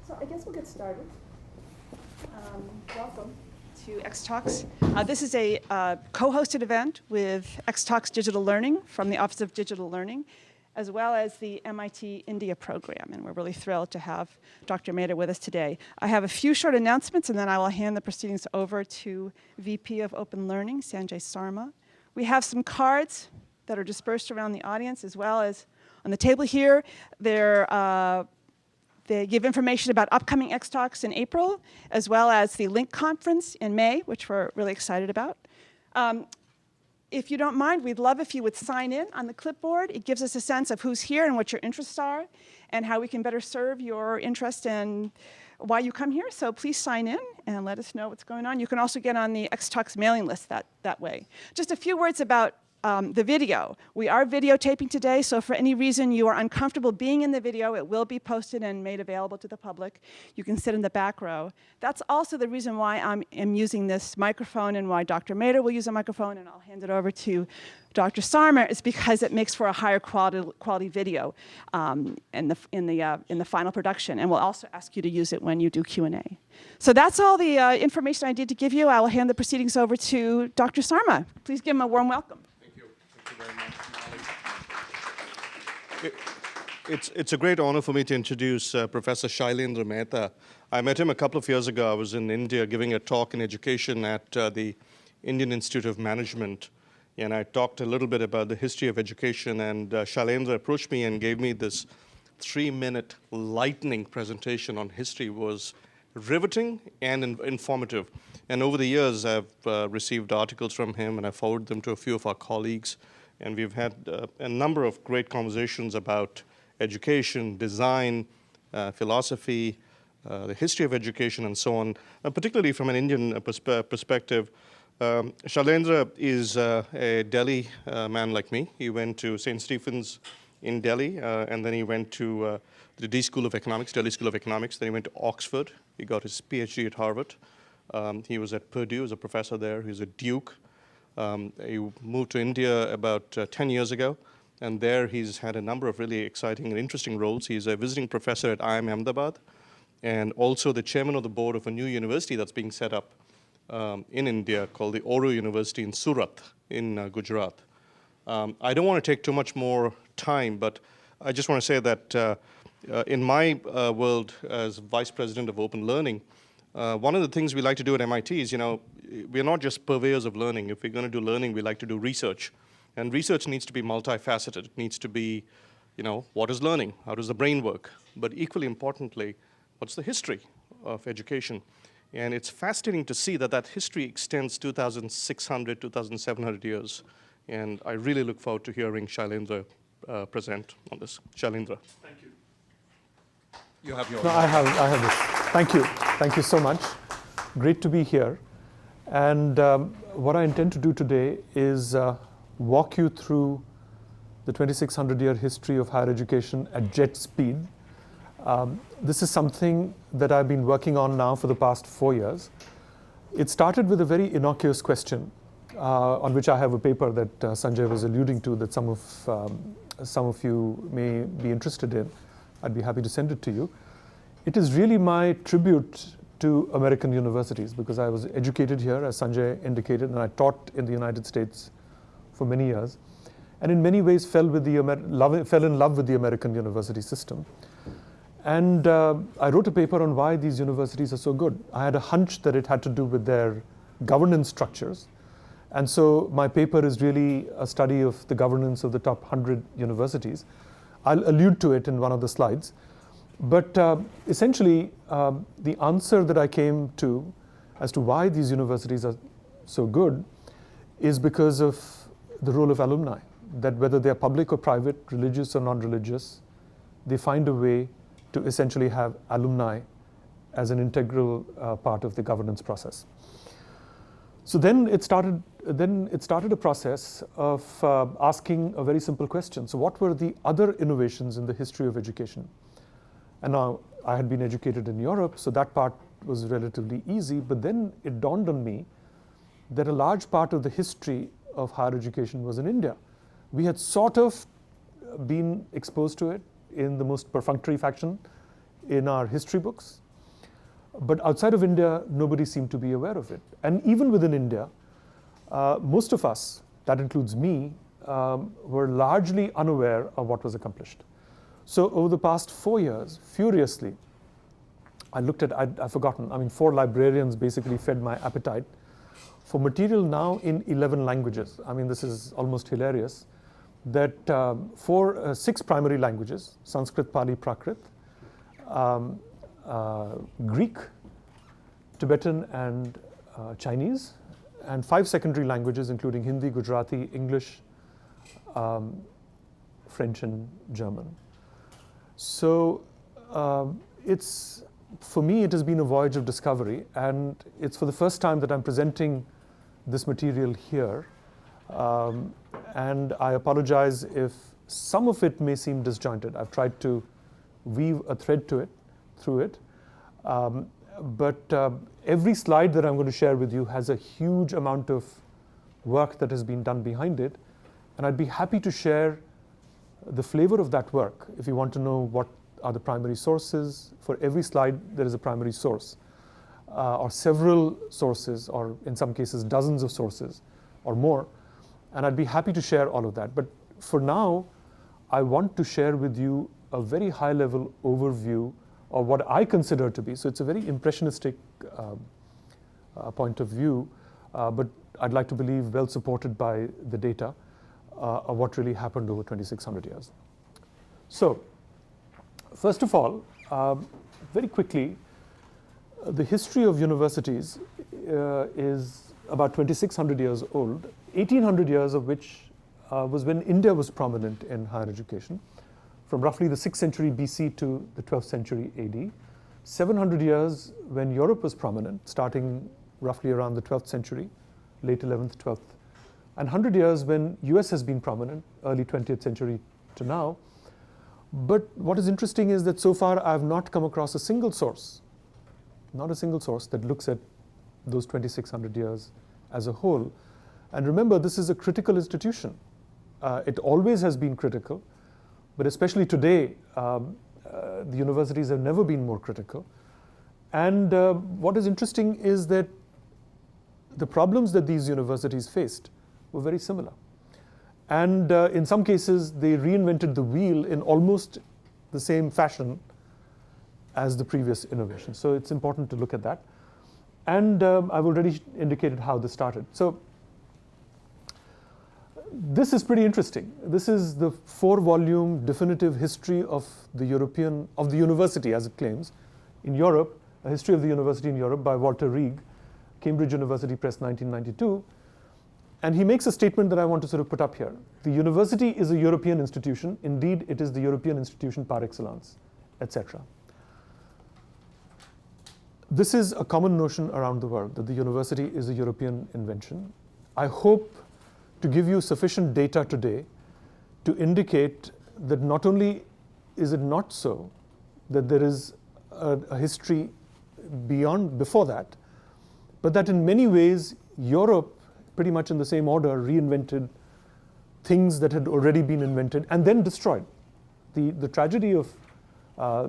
So I guess we'll get started. Welcome to xTalks. This is a co-hosted event with xTalks Digital Learning from the Office of Digital Learning, as well as the MIT India program. And we're really thrilled to have Dr. Mehta with us today. I have a few short announcements, and then I will hand the proceedings over to VP of Open Learning, Sanjay Sarma. We have some cards that are dispersed around the audience, as well as on the table here. They give information about upcoming xTalks in April, as well as the Link conference in May, which we're really excited about. If you don't mind, we'd love if you would sign in on the clipboard. It gives us a sense of who's here and what your interests are, and how we can better serve your interest and why you come here. So please sign in and let us know what's going on. You can also get on the xTalks mailing list that way. Just a few words about the video. We are videotaping today, so if for any reason you are uncomfortable being in the video, it will be posted and made available to the public. You can sit in the back row. That's also the reason why I am using this microphone and why Dr. Mehta will use a microphone, and I'll hand it over to Dr. Sarma, is because it makes for a higher quality video in the final production, and we'll also ask you to use it when you do Q&A. So that's all the information I need to give you. I will hand the proceedings over to Dr. Sarma. Please give him a warm welcome. Thank you very much, It's a great honor for me to introduce Professor Shailendra Mehta. I met him a couple of years ago. I was in India giving a talk in education at the Indian Institute of Management, and I talked a little bit about the history of education, and Shailendra approached me and gave me this 3-minute lightning presentation on history. It was riveting and informative. And over the years, I've received articles from him, and I forwarded them to a few of our colleagues. And we've had a number of great conversations about education, design, philosophy, the history of education, and so on, particularly from an Indian perspective. Shailendra is a Delhi man like me. He went to St. Stephen's in Delhi, and then he went to the Delhi School of Economics. Then he went to Oxford. He got his PhD at Harvard. He was at Purdue as a professor there. He was at Duke. He moved to India about 10 years ago, and there he's had a number of really exciting and interesting roles. He's a visiting professor at IIM Ahmedabad, and also the chairman of the board of a new university that's being set up in India called the Oro University in Surat in Gujarat. I don't want to take too much more time, but I just want to say that in my world as vice president of Open Learning, one of the things we like to do at MIT is, we're not just purveyors of learning. If we're going to do learning, we like to do research. And research needs to be multifaceted. It needs to be, what is learning? How does the brain work? But equally importantly, what's the history of education? And it's fascinating to see that history extends 2,600, 2,700 years. And I really look forward to hearing Shailendra present on this. Shailendra. Thank you. You have your... No, I have this. Thank you. Thank you so much. Great to be here. And what I intend to do today is walk you through the 2,600-year history of higher education at jet speed. This is something that I've been working on now for the past 4 years. It started with a very innocuous question, on which I have a paper that Sanjay was alluding to that some of you may be interested in. I'd be happy to send it to you. It is really my tribute to American universities, because I was educated here, as Sanjay indicated, and I taught in the United States for many years, and in many ways fell in love with the American university system. And I wrote a paper on why these universities are so good. I had a hunch that it had to do with their governance structures. And so my paper is really a study of the governance of the top 100 universities. I'll allude to it in one of the slides. But essentially, the answer that I came to as to why these universities are so good is because of the role of alumni, that whether they're public or private, religious or non-religious, they find a way to essentially have alumni as an integral part of the governance process. So then it started a process of asking a very simple question. So what were the other innovations in the history of education? And now I had been educated in Europe, so that part was relatively easy. But then it dawned on me that a large part of the history of higher education was in India. We had sort of been exposed to it in the most perfunctory fashion in our history books. But outside of India, nobody seemed to be aware of it. And even within India, most of us, that includes me, were largely unaware of what was accomplished. So over the past 4 years, furiously, I looked at, I've forgotten, 4 librarians basically fed my appetite for material now in 11 languages. This is almost hilarious, that for 6 primary languages, Sanskrit, Pali, Prakrit, Greek, Tibetan, and Chinese, and 5 secondary languages, including Hindi, Gujarati, English, French, and German. So for me, it has been a voyage of discovery, and it's for the first time that I'm presenting this material here. And I apologize if some of it may seem disjointed. I've tried to weave a thread through it. But every slide that I'm going to share with you has a huge amount of work that has been done behind it. And I'd be happy to share the flavor of that work. If you want to know what are the primary sources, for every slide there is a primary source, or several sources, or in some cases dozens of sources or more. And I'd be happy to share all of that. But for now, I want to share with you a very high-level overview of what I consider to be, so it's a very impressionistic point of view, but I'd like to believe well supported by the data of what really happened over 2,600 years. So, first of all, very quickly, the history of universities is about 2,600 years old, 1,800 years of which was when India was prominent in higher education, from roughly the 6th century BC to the 12th century AD. 700 years when Europe was prominent, starting roughly around the 12th century, late 11th, 12th. And 100 years when US has been prominent, early 20th century to now. But what is interesting is that so far I've not come across a single source, not a single source that looks at those 2,600 years as a whole. And remember, this is a critical institution. It always has been critical, but especially today, the universities have never been more critical. And what is interesting is that the problems that these universities faced were very similar. And in some cases, they reinvented the wheel in almost the same fashion as the previous innovation. So it's important to look at that. And I've already indicated how this started. So this is pretty interesting. This is the 4-volume definitive history of the university, as it claims, in Europe, a history of the university in Europe by Walter Reig, Cambridge University Press, 1992. And he makes a statement that I want to sort of put up here. The university is a European institution. Indeed, it is the European institution par excellence, etc. This is a common notion around the world, that the university is a European invention. I hope to give you sufficient data today to indicate that not only is it not so, that there is a history before that, but that in many ways Europe, pretty much in the same order, reinvented things that had already been invented and then destroyed. The tragedy of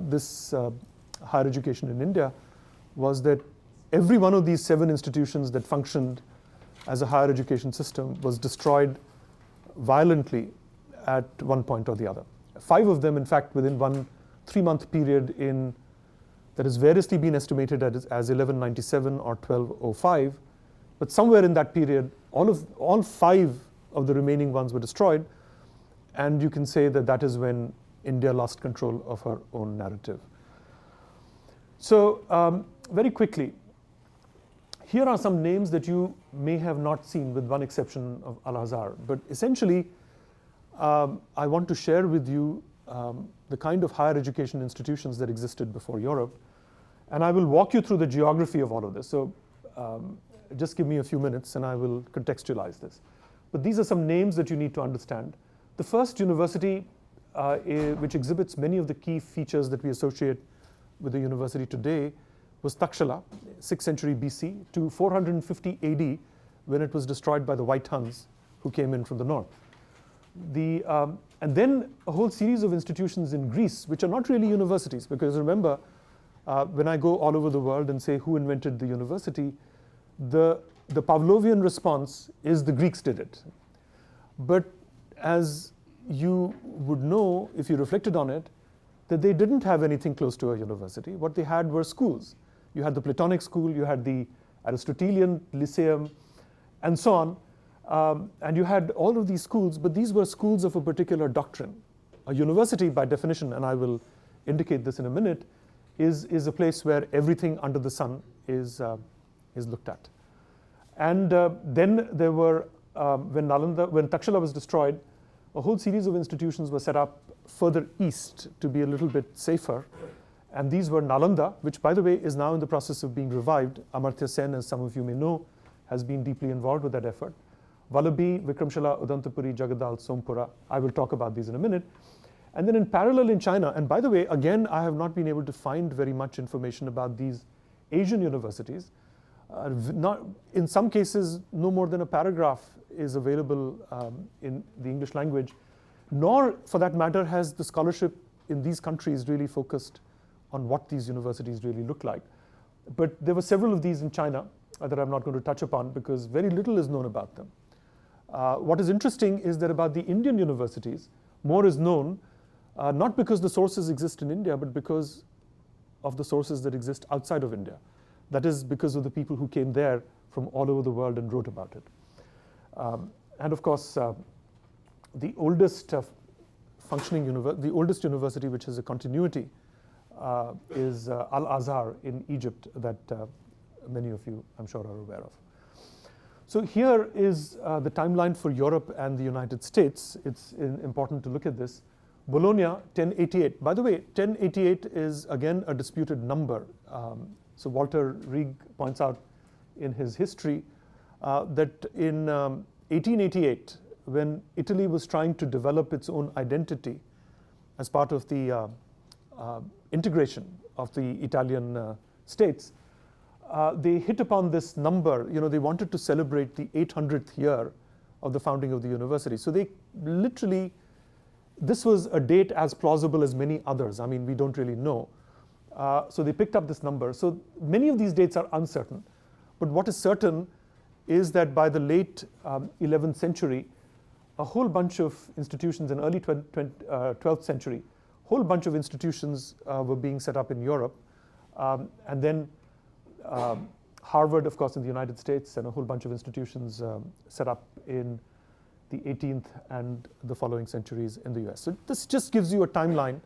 this higher education in India was that every one of these 7 institutions that functioned as a higher education system was destroyed violently at one point or the other. 5 of them, in fact, within one 3-month period that has variously been estimated as 1197 or 1205, but somewhere in that period, all 5 of the remaining ones were destroyed, and you can say that that is when India lost control of her own narrative. So very quickly, here are some names that you may have not seen, with one exception of Al-Azhar. But essentially, I want to share with you the kind of higher education institutions that existed before Europe. And I will walk you through the geography of all of this. So just give me a few minutes and I will contextualize this. But these are some names that you need to understand. The first university, which exhibits many of the key features that we associate with the university today, was Takshala, 6th century BC to 450 AD, when it was destroyed by the White Huns who came in from the north. And then a whole series of institutions in Greece, which are not really universities, because remember, when I go all over the world and say who invented the university, the Pavlovian response is the Greeks did it. But as you would know, if you reflected on it, that they didn't have anything close to a university. What they had were schools. You had the Platonic school, you had the Aristotelian Lyceum, and so on. And you had all of these schools, but these were schools of a particular doctrine. A university, by definition, and I will indicate this in a minute, is a place where everything under the sun is looked at. And then there were, when Takshila was destroyed, a whole series of institutions were set up further east to be a little bit safer. And these were Nalanda, which, by the way, is now in the process of being revived. Amartya Sen, as some of you may know, has been deeply involved with that effort. Vallabhi, Vikramshila, Udantapuri, Jagadal, Sompura. I will talk about these in a minute. And then in parallel in China, and by the way, again, I have not been able to find very much information about these Asian universities. In some cases, no more than a paragraph is available in the English language, nor, for that matter, has the scholarship in these countries really focused on what these universities really look like. But there were several of these in China that I'm not going to touch upon because very little is known about them. What is interesting is that about the Indian universities, more is known, not because the sources exist in India, but because of the sources that exist outside of India. That is because of the people who came there from all over the world and wrote about it. And of course, the oldest the oldest university which has a continuity is Al-Azhar in Egypt that many of you, I'm sure, are aware of. So here is the timeline for Europe and the United States. It's important to look at this. Bologna, 1088. By the way, 1088 is again a disputed number. So Walter Rieg points out in his history that in 1888, when Italy was trying to develop its own identity as part of the integration of the Italian states, they hit upon this number. You know, they wanted to celebrate the 800th year of the founding of the university. So they literally, this was a date as plausible as many others. I mean, we don't really know. So they picked up this number. So many of these dates are uncertain. But what is certain is that by the late 11th century, a whole bunch of institutions in early 12th century, a whole bunch of institutions were being set up in Europe. And then Harvard, of course, in the United States, and a whole bunch of institutions set up in the 18th and the following centuries in the US. So this just gives you a timeline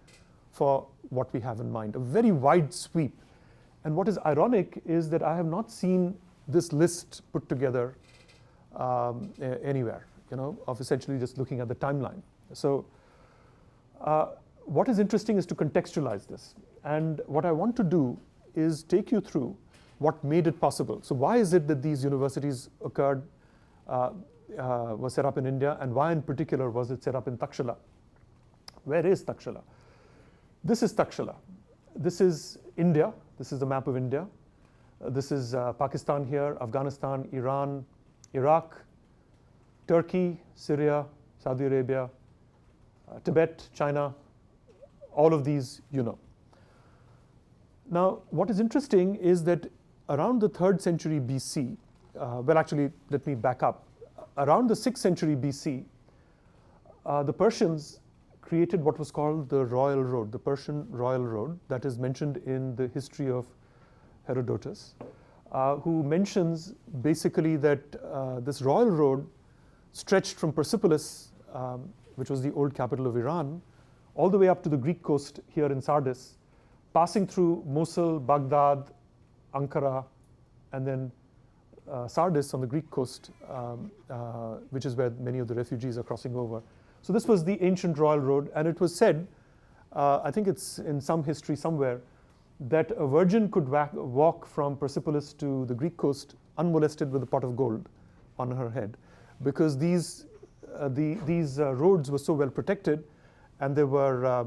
for what we have in mind, a very wide sweep. And what is ironic is that I have not seen this list put together anywhere, you know, of essentially just looking at the timeline. So what is interesting is to contextualize this. And what I want to do is take you through what made it possible. So why is it that these universities occurred, were set up in India, and why in particular was it set up in Takshila? Where is Takshila? This is Takshila. This is India. This is the map of India. This is Pakistan here, Afghanistan, Iran, Iraq, Turkey, Syria, Saudi Arabia, Tibet, China, all of these you know. Now, what is interesting is that around the 3rd century BC, well, actually, let me back up. Around the 6th century BC, the Persians created what was called the Royal Road, the Persian Royal Road, that is mentioned in the history of Herodotus, who mentions basically that this Royal Road stretched from Persepolis, which was the old capital of Iran, all the way up to the Greek coast here in Sardis, passing through Mosul, Baghdad, Ankara, and then Sardis on the Greek coast, which is where many of the refugees are crossing over. So this was the ancient Royal Road, and it was said, I think it's in some history somewhere, that a virgin could walk from Persepolis to the Greek coast unmolested with a pot of gold on her head, because these roads were so well protected, and there were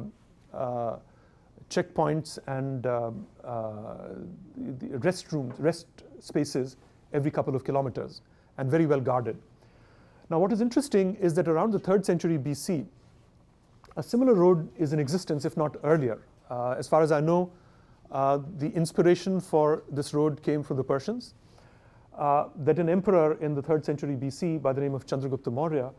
checkpoints and rest spaces every couple of kilometers, and very well guarded. Now, what is interesting is that around the 3rd century BC, a similar road is in existence, if not earlier. As far as I know, the inspiration for this road came from the Persians, that an emperor in the 3rd century BC by the name of Chandragupta Maurya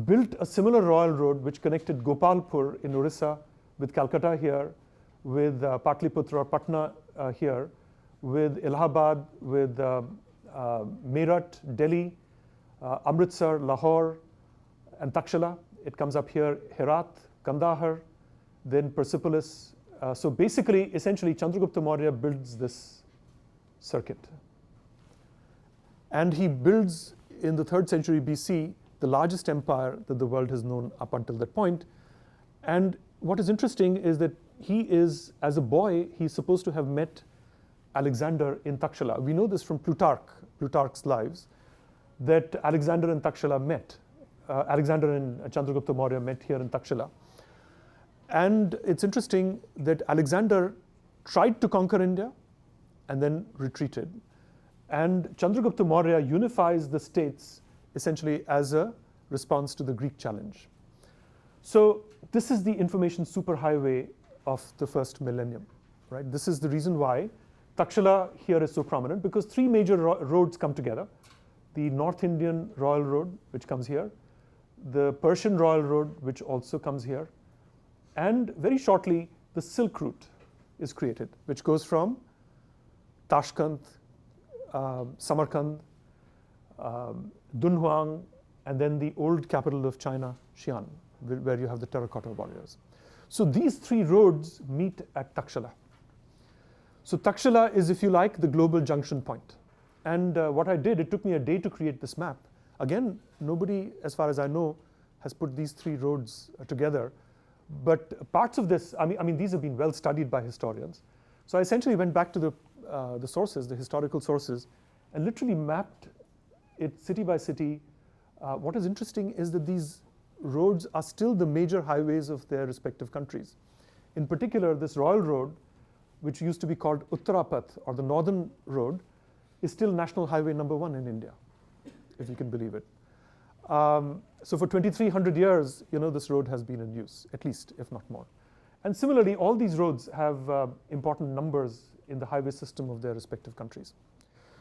built a similar royal road which connected Gopalpur in Orissa with Calcutta here, with Patliputra or Patna here, with Allahabad, with Meerut, Delhi, Amritsar, Lahore, and Takshala. It comes up here, Herat, Kandahar, then Persepolis. So basically, essentially, Chandragupta Maurya builds this circuit. And he builds, in the 3rd century BC, the largest empire that the world has known up until that point. And what is interesting is that he is, as a boy, he's supposed to have met Alexander in Takshala. We know this from Plutarch's lives, that Alexander and Takshala met. Alexander and Chandragupta Maurya met here in Takshala. And it's interesting that Alexander tried to conquer India and then retreated. And Chandragupta Maurya unifies the states essentially as a response to the Greek challenge. So this is the information superhighway of the first millennium, right? This is the reason why Takshala here is so prominent, because 3 major roads come together. The North Indian Royal Road, which comes here, the Persian Royal Road, which also comes here, and very shortly, the Silk Route is created, which goes from Tashkent, Samarkand, Dunhuang, and then the old capital of China, Xi'an, where you have the terracotta warriors. So these 3 roads meet at Takshala. So Takshala is, if you like, the global junction point. And what I did, it took me a day to create this map. Again, nobody, as far as I know, has put these 3 roads together. But parts of this, I mean, these have been well studied by historians. So I essentially went back to the sources, the historical sources, and literally mapped it city by city. What is interesting is that these roads are still the major highways of their respective countries. In particular, this Royal Road, which used to be called Uttarapath, or the Northern Road, is still National Highway number 1 in India, if you can believe it. So for 2,300 years, this road has been in use, at least, if not more. And similarly, all these roads have important numbers in the highway system of their respective countries.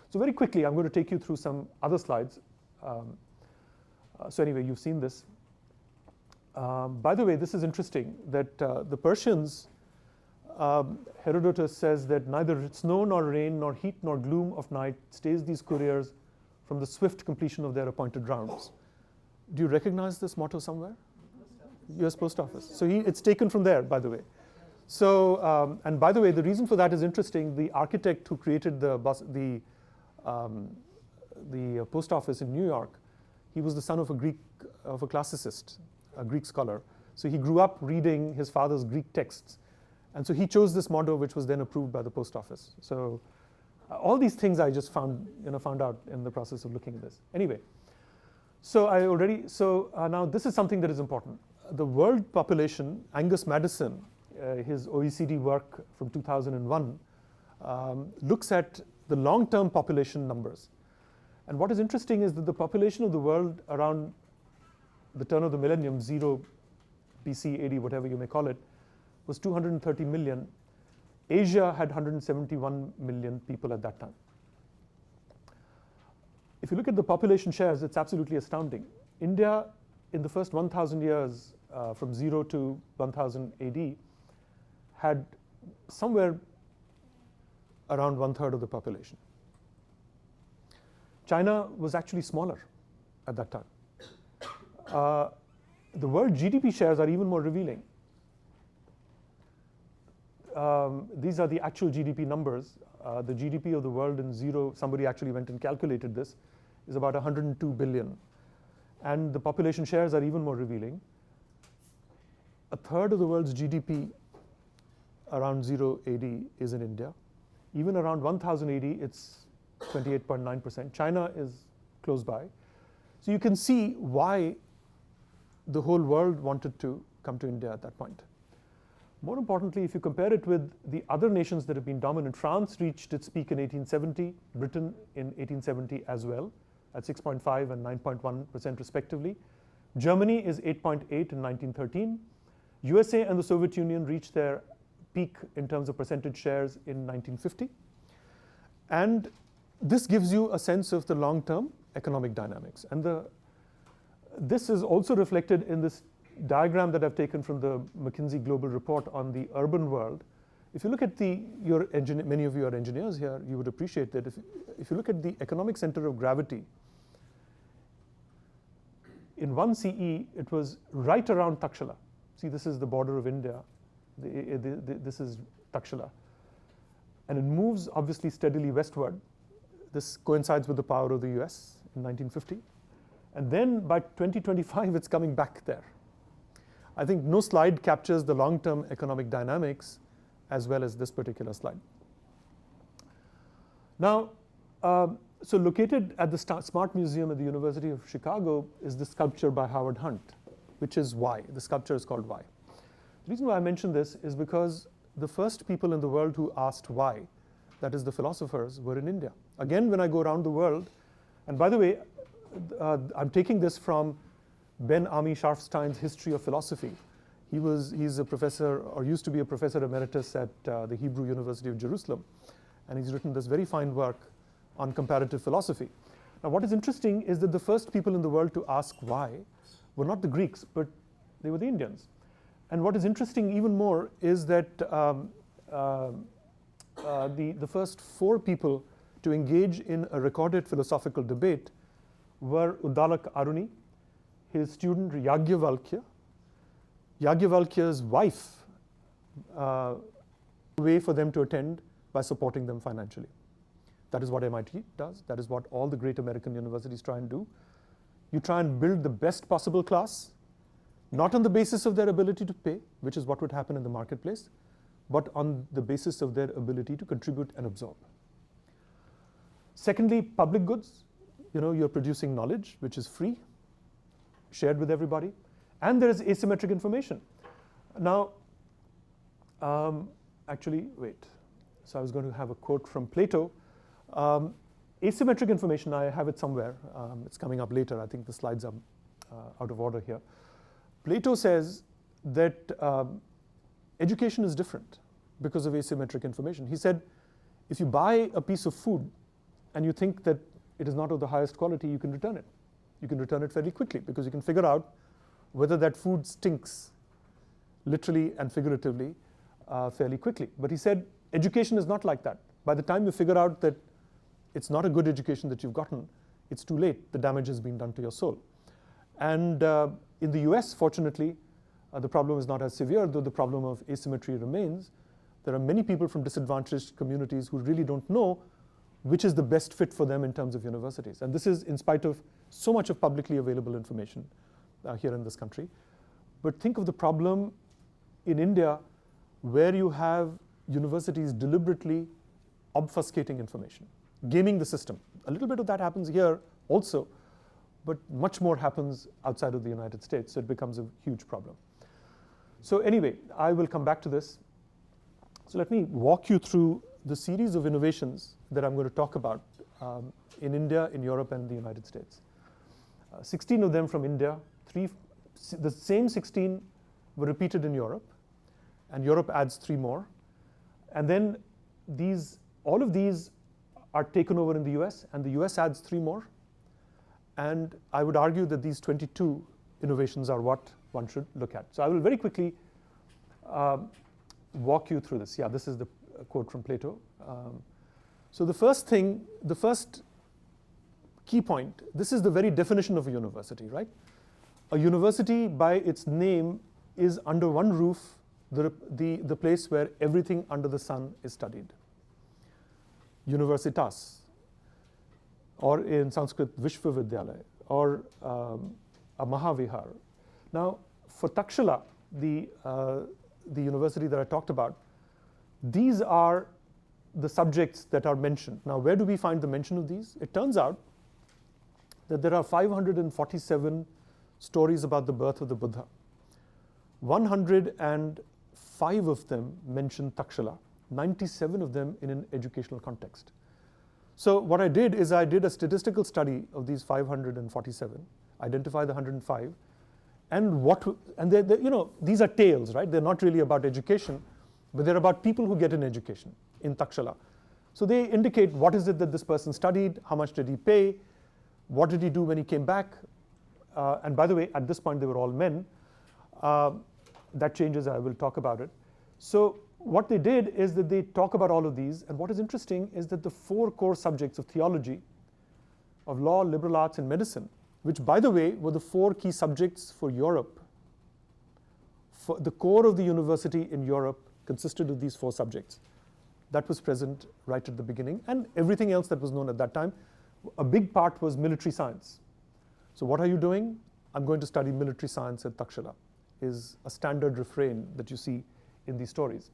So very quickly, I'm going to take you through some other slides. So anyway, you've seen this. By the way, this is interesting, that the Persians, Herodotus says that neither snow nor rain nor heat nor gloom of night stays these couriers from the swift completion of their appointed rounds. Do you recognize this motto somewhere? US Post Office. So it's taken from there, by the way. So, and by the way, the reason for that is interesting. The architect who created the post office in New York, he was the son of a classicist, a Greek scholar. So he grew up reading his father's Greek texts. And so he chose this motto, which was then approved by the post office. So all these things I just found out in the process of looking at this. Anyway, so now this is something that is important. The world population, Angus Maddison, his OECD work from 2001, looks at the long-term population numbers. And what is interesting is that the population of the world around the turn of the millennium, 0 BC, AD, whatever you may call it, was 230 million. Asia had 171 million people at that time. If you look at the population shares, it's absolutely astounding. India, in the first 1,000 years, from 0 to 1000 AD, had somewhere around 1/3 of the population. China was actually smaller at that time. The world GDP shares are even more revealing. These are the actual GDP numbers. The GDP of the world in 0, somebody actually went and calculated this, is about 102 billion. And the population shares are even more revealing. 1/3 of the world's GDP around 0 AD is in India. Even around 1000 AD, it's 28.9%. China is close by. So you can see why the whole world wanted to come to India at that point. More importantly, if you compare it with the other nations that have been dominant, France reached its peak in 1870, Britain in 1870 as well. at 6.5 and 9.1% respectively. Germany is 8.8 in 1913. USA and the Soviet Union reached their peak in terms of percentage shares in 1950. And this gives you a sense of the long-term economic dynamics. And this is also reflected in this diagram that I've taken from the McKinsey Global Report on the urban world. If you look at many of you are engineers here, you would appreciate that if you look at the economic center of gravity, in 1 CE, it was right around Takshila. See, this is the border of India. This is Takshila. And it moves obviously steadily westward. This coincides with the power of the US in 1950. And then by 2025, it's coming back there. I think no slide captures the long-term economic dynamics as well as this particular slide. Now, so located at the Smart Museum at the University of Chicago is the sculpture by Howard Hunt, which is Why. The sculpture is called Why. The reason why I mention this is because the first people in the world who asked why, that is the philosophers, were in India. Again, when I go around the world, and by the way, I'm taking this from Ben Ami Scharfstein's History of Philosophy. He's a professor, or used to be a professor emeritus at the Hebrew University of Jerusalem. And he's written this very fine work on comparative philosophy. Now, what is interesting is that the first people in the world to ask why were not the Greeks, but they were the Indians. And what is interesting even more is that the first 4 people to engage in a recorded philosophical debate were Uddalak Aruni, his student Yagyavalkya, Yagyavalkya's wife, way for them to attend by supporting them financially. That is what MIT does. That is what all the great American universities try and do. You try and build the best possible class, not on the basis of their ability to pay, which is what would happen in the marketplace, but on the basis of their ability to contribute and absorb. Secondly, public goods. You're producing knowledge, which is free, shared with everybody, and there is asymmetric information. Now, actually, wait. So I was going to have a quote from Plato. Asymmetric information, I have it somewhere. It's coming up later. I think the slides are out of order here. Plato says that education is different because of asymmetric information. He said, if you buy a piece of food and you think that it is not of the highest quality, you can return it. You can return it fairly quickly because you can figure out whether that food stinks, literally and figuratively, fairly quickly. But he said, education is not like that. By the time you figure out that it's not a good education that you've gotten, it's too late. The damage has been done to your soul. And in the US, fortunately, the problem is not as severe, though the problem of asymmetry remains. There are many people from disadvantaged communities who really don't know which is the best fit for them in terms of universities. And this is in spite of so much of publicly available information here in this country. But think of the problem in India where you have universities deliberately obfuscating information, gaming the system. A little bit of that happens here also, but much more happens outside of the United States, so it becomes a huge problem. So anyway, I will come back to this. So let me walk you through the series of innovations that I'm going to talk about in India, in Europe, and the United States. 16 of them from India, the same 16 were repeated in Europe, and Europe adds 3 more. And then all of these are taken over in the US, and the US adds 3 more. And I would argue that these 22 innovations are what one should look at. So I will very quickly walk you through this. Yeah, this is the quote from Plato. So the first key point, this is the very definition of a university, right? A university by its name is under one roof, the place where everything under the sun is studied. Universitas, or in Sanskrit, Vishwavidyalaya, or a Mahavihar. Now, for Takshila, the university that I talked about, these are the subjects that are mentioned. Now, where do we find the mention of these? It turns out that there are 547 stories about the birth of the Buddha. 105 of them mention Takshila, 97 of them in an educational context. So what I did is I did a statistical study of these 547, identify the 105, and these are tales, right? They're not really about education, but they're about people who get an education in Takshala. So they indicate what is it that this person studied, how much did he pay, what did he do when he came back, and by the way, at this point they were all men. That changes, I will talk about it. So what they did is that they talk about all of these, and what is interesting is that the 4 core subjects of theology, of law, liberal arts, and medicine, which by the way were the 4 key subjects for Europe. For the core of the university in Europe consisted of these 4 subjects. That was present right at the beginning, and everything else that was known at that time. A big part was military science. So what are you doing? I'm going to study military science at Takshala, is a standard refrain that you see in these stories.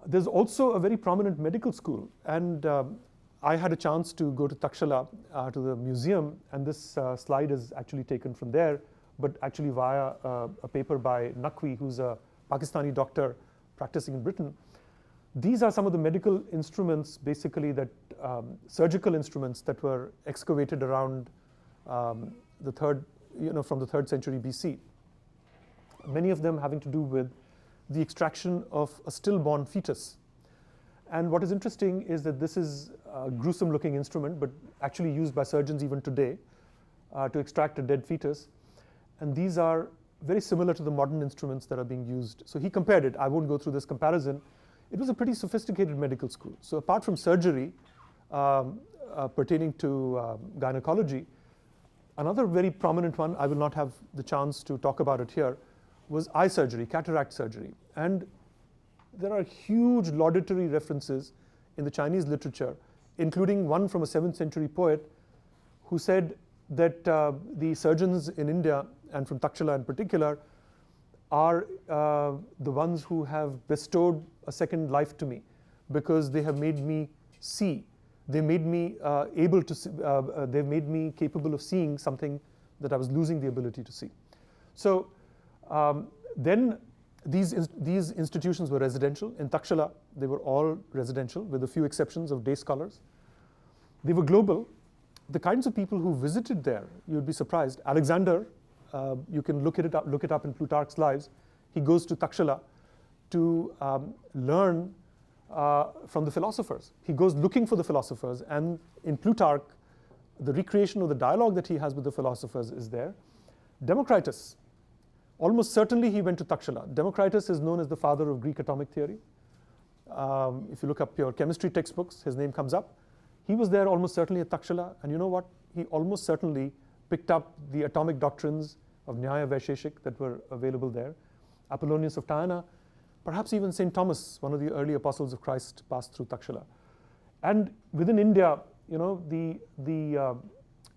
There's also a very prominent medical school, and I had a chance to go to Takshala, to the museum, and this slide is actually taken from there, but actually via a paper by Naqvi, who's a Pakistani doctor practicing in Britain. These are some of the medical instruments, basically, that surgical instruments that were excavated around from the 3rd century BC. Many of them having to do with the extraction of a stillborn fetus. And what is interesting is that this is a gruesome looking instrument, but actually used by surgeons even today to extract a dead fetus. And these are very similar to the modern instruments that are being used. So he compared it. I won't go through this comparison. It was a pretty sophisticated medical school. So apart from surgery pertaining to gynecology, another very prominent one, I will not have the chance to talk about it here, was eye surgery, cataract surgery. And there are huge laudatory references in the Chinese literature, including one from a 7th century poet who said that the surgeons in India, and from Takshala in particular, are the ones who have bestowed a second life to me, because they have made me see. They made me able to see, they've made me capable of seeing something that I was losing the ability to see. So then these institutions were residential. In Takshala, they were all residential, with a few exceptions of day scholars. They were global. The kinds of people who visited there, you'd be surprised. Alexander, you can look it up in Plutarch's Lives. He goes to Takshala to learn from the philosophers. He goes looking for the philosophers, and in Plutarch, the recreation of the dialogue that he has with the philosophers is there. Democritus, almost certainly he went to Takshala. Democritus is known as the father of Greek atomic theory. If you look up your chemistry textbooks, his name comes up. He was there almost certainly at Takshala, and you know what? He almost certainly picked up the atomic doctrines of Nyaya Vaisheshik that were available there. Apollonius of Tyana, perhaps even St. Thomas, one of the early apostles of Christ, passed through Takshala. And within India, the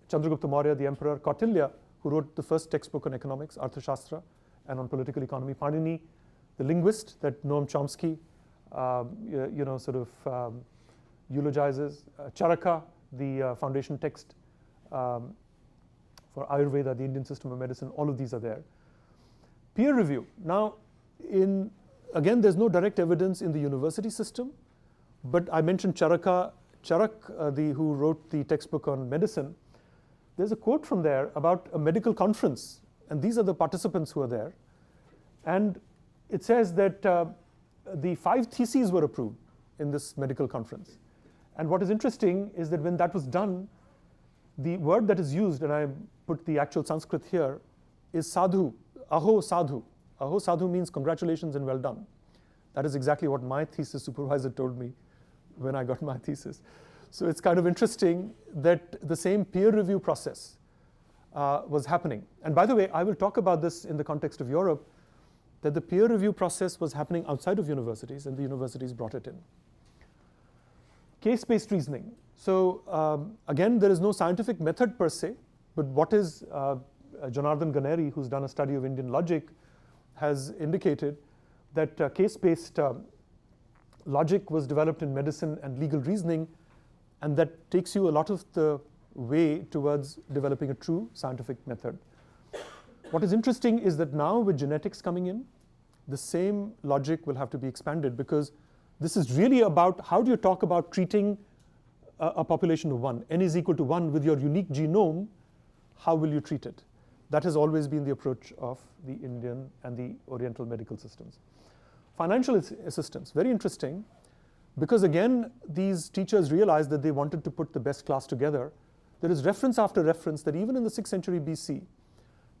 Chandragupta Maurya, the emperor, Kautilya, who wrote the first textbook on economics, Arthashastra, and on political economy, Panini, the linguist that Noam Chomsky, eulogizes, Charaka, the foundation text for Ayurveda, the Indian system of medicine, all of these are there. Peer review. Now, again, there's no direct evidence in the university system, but I mentioned Charak, who wrote the textbook on medicine. There's a quote from there about a medical conference, and these are the participants who are there. And it says that the 5 theses were approved in this medical conference. And what is interesting is that when that was done, the word that is used, and I put the actual Sanskrit here, is sadhu, aho sadhu. Aho sadhu means congratulations and well done. That is exactly what my thesis supervisor told me when I got my thesis. So it's kind of interesting that the same peer review process was happening. And by the way, I will talk about this in the context of Europe, that the peer review process was happening outside of universities, and the universities brought it in. Case-based reasoning. So again, there is no scientific method per se, but what is Janardhan Ganeri, who's done a study of Indian logic, has indicated that case-based logic was developed in medicine and legal reasoning, and that takes you a lot of the way towards developing a true scientific method. What is interesting is that now with genetics coming in, the same logic will have to be expanded, because this is really about how do you talk about treating a population of 1, n is equal to 1 with your unique genome, how will you treat it? That has always been the approach of the Indian and the Oriental medical systems. Financial assistance, very interesting, because again, these teachers realized that they wanted to put the best class together. There is reference after reference that even in the 6th century BC,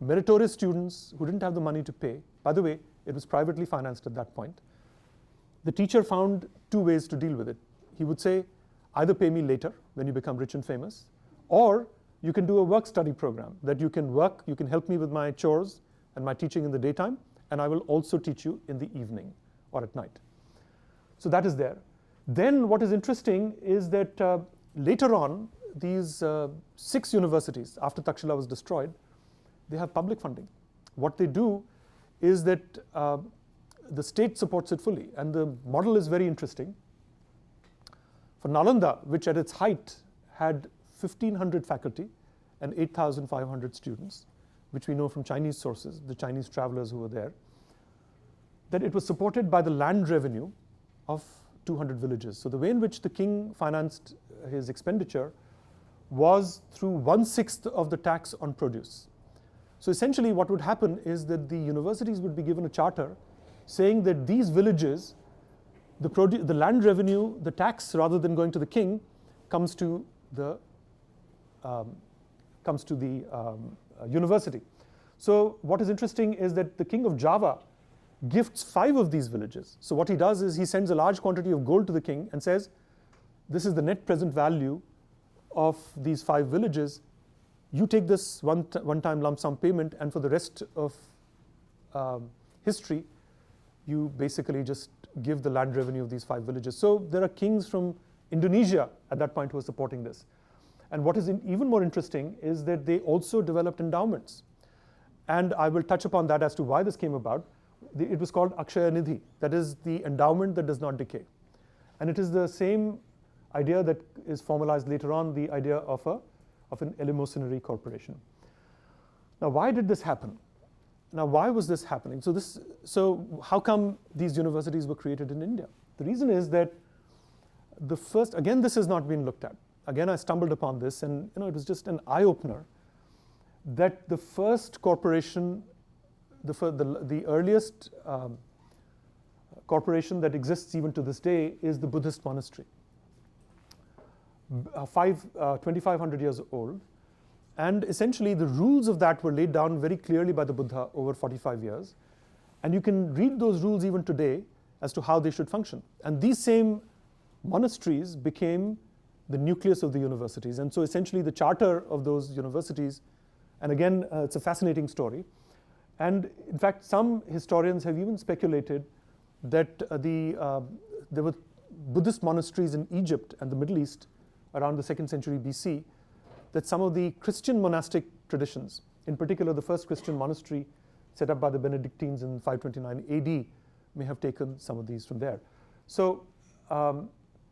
meritorious students who didn't have the money to pay, by the way, it was privately financed at that point, the teacher found 2 ways to deal with it. He would say, either pay me later when you become rich and famous, or you can do a work study program that you can work, you can help me with my chores and my teaching in the daytime, and I will also teach you in the evening or at night. So that is there. Then what is interesting is that later on, these 6 universities, after Takshila was destroyed, they have public funding. What they do is that the state supports it fully, and the model is very interesting. For Nalanda, which at its height had 1,500 faculty and 8,500 students, which we know from Chinese sources, the Chinese travelers who were there, that it was supported by the land revenue of 200 villages. So the way in which the king financed his expenditure was through 1/6 of the tax on produce. So essentially what would happen is that the universities would be given a charter saying that these villages, the land revenue, the tax, rather than going to the king, comes to the university. So what is interesting is that the king of Java gifts 5 of these villages. So what he does is he sends a large quantity of gold to the king and says, this is the net present value of these 5 villages. You take this one-time lump sum payment, and for the rest of history, you basically just give the land revenue of these 5 villages. So there are kings from Indonesia at that point who are supporting this. And what is even more interesting is that they also developed endowments. And I will touch upon that as to why this came about. It was called Akshaya Nidhi, that is the endowment that does not decay. And it is the same idea that is formalized later on, the idea of an eleemosynary corporation. Now, why did this happen? Now, why was this happening? So how come these universities were created in India? The reason is that the first, again, this has not been looked at. Again, I stumbled upon this, and it was just an eye-opener that the first corporation, the earliest corporation that exists even to this day is the Buddhist monastery. 2,500 years old. And essentially, the rules of that were laid down very clearly by the Buddha over 45 years. And you can read those rules even today as to how they should function. And these same monasteries became the nucleus of the universities. And so essentially, the charter of those universities, and again, it's a fascinating story. And in fact, some historians have even speculated that there were Buddhist monasteries in Egypt and the Middle East around the 2nd century BC, that some of the Christian monastic traditions, in particular the first Christian monastery set up by the Benedictines in 529 AD, may have taken some of these from there. So